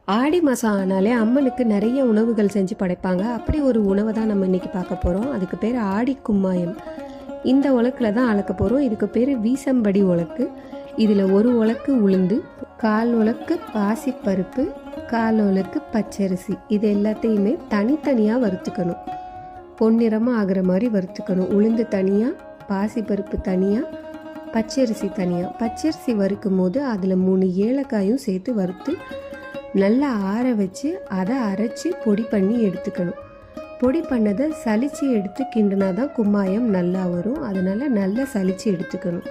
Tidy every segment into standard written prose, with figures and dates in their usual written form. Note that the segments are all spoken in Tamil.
ஆடி மாதம் ஆனாலே அம்மனுக்கு நிறைய உணவுகள் செஞ்சு படைப்பாங்க. அப்படி ஒரு உணவை தான் நம்ம இன்றைக்கி பார்க்க போகிறோம். அதுக்கு பேர் ஆடி கும்மாயம். இந்த உலக்கில் தான் அளக்க போகிறோம். இதுக்கு பேர் வீசம்படி உலக்கு. இதில் ஒரு உலக்கு உளுந்து, 1/4 உலக்கு பாசிப்பருப்பு, 1/4 உலக்கு பச்சரிசி, இது எல்லாத்தையுமே தனித்தனியாக வறுத்துக்கணும். பொன்னிறமாக ஆகிற மாதிரி வறுத்துக்கணும். உளுந்து தனியாக, பாசிப்பருப்பு தனியாக, பச்சரிசி தனியாக. பச்சரிசி வறுக்கும் போது அதில் 3 ஏலக்காயும் சேர்த்து வறுத்து நல்லா ஆற வச்சு அதை அரைச்சி பொடி பண்ணி எடுத்துக்கணும். பொடி பண்ணதை சலித்து எடுத்து கிண்டினா தான் கும்மாயம் நல்லா வரும். அதனால் நல்லா சலித்து எடுத்துக்கணும்.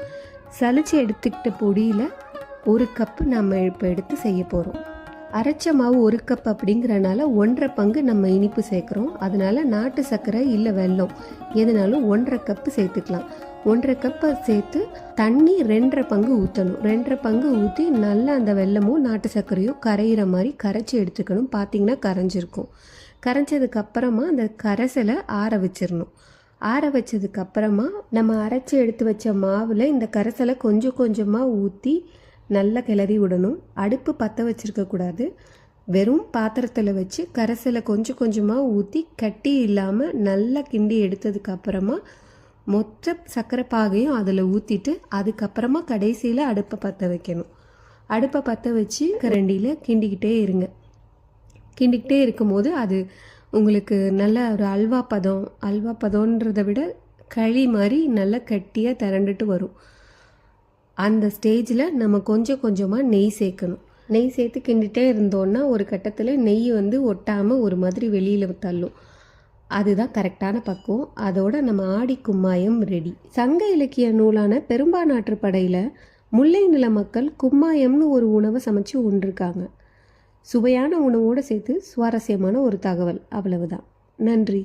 சலித்து எடுத்துக்கிட்ட பொடியில் 1 கப்பு நம்ம இப்போ எடுத்து செய்ய போகிறோம். அரைச்ச மாவு 1 கப் அப்படிங்கிறனால 1/2 பங்கு நம்ம இனிப்பு சேர்க்குறோம். அதனால் நாட்டு சர்க்கரை இல்லை வெல்லம் எதுனாலும் 1/2 கப்பு சேர்த்துக்கலாம். 1/2 கப்பை சேர்த்து தண்ணி 2/2 பங்கு ஊற்றணும். 2/2 பங்கு ஊற்றி நல்லா அந்த வெல்லமும் நாட்டு சர்க்கரையும் கரையிற மாதிரி கரைச்சி எடுத்துக்கணும். பார்த்திங்கன்னா கரைஞ்சிருக்கும். கரைஞ்சதுக்கப்புறமா அந்த கரைசலை ஆற வச்சிடணும். ஆற வச்சதுக்கப்புறமா நம்ம அரைச்சி எடுத்து வச்ச மாவில் இந்த கரைசலை கொஞ்சம் கொஞ்சமாக ஊற்றி நல்லா கிளறி விடணும். அடுப்பு பற்ற வச்சுருக்கக்கூடாது. வெறும் பாத்திரத்தில் வச்சு கரைசலை கொஞ்சம் கொஞ்சமாக ஊற்றி கட்டி இல்லாமல் நல்லா கிண்டி எடுத்ததுக்கப்புறமா மொத்த சர்க்கரை பாகையும் அதில் ஊற்றிட்டு அதுக்கப்புறமா கடைசியில் அடுப்பை பற்ற வைக்கணும். அடுப்பை பற்ற வச்சு கரண்டியில் கிண்டிக்கிட்டே இருங்க. கிண்டிக்கிட்டே இருக்கும்போது அது உங்களுக்கு நல்ல ஒரு அல்வா பதம்ன்றதை விட களி மாதிரி நல்லா கட்டியாக திரண்டுட்டு வரும். அந்த ஸ்டேஜில் நம்ம கொஞ்சம் கொஞ்சமாக நெய் சேர்க்கணும். நெய் சேர்த்து கிண்டிகிட்டே இருந்தோன்னா ஒரு கட்டத்தில் நெய் ஒட்டாமல் ஒரு மாதிரி வெளியில் தள்ளும். அதுதான் கரெக்டான பக்குவம். அதோட நம்ம ஆடி கும்மாயம் ரெடி. சங்க இலக்கிய நூலான பெரும்பானாற்று படையில் முல்லை நில மக்கள் கும்மாயம்னு ஒரு உணவை சமைச்சு உண்டிருக்காங்க. சுவையான உணவோடு சேர்த்து சுவாரஸ்யமான ஒரு தகவல். அவ்வளவுதான். நன்றி.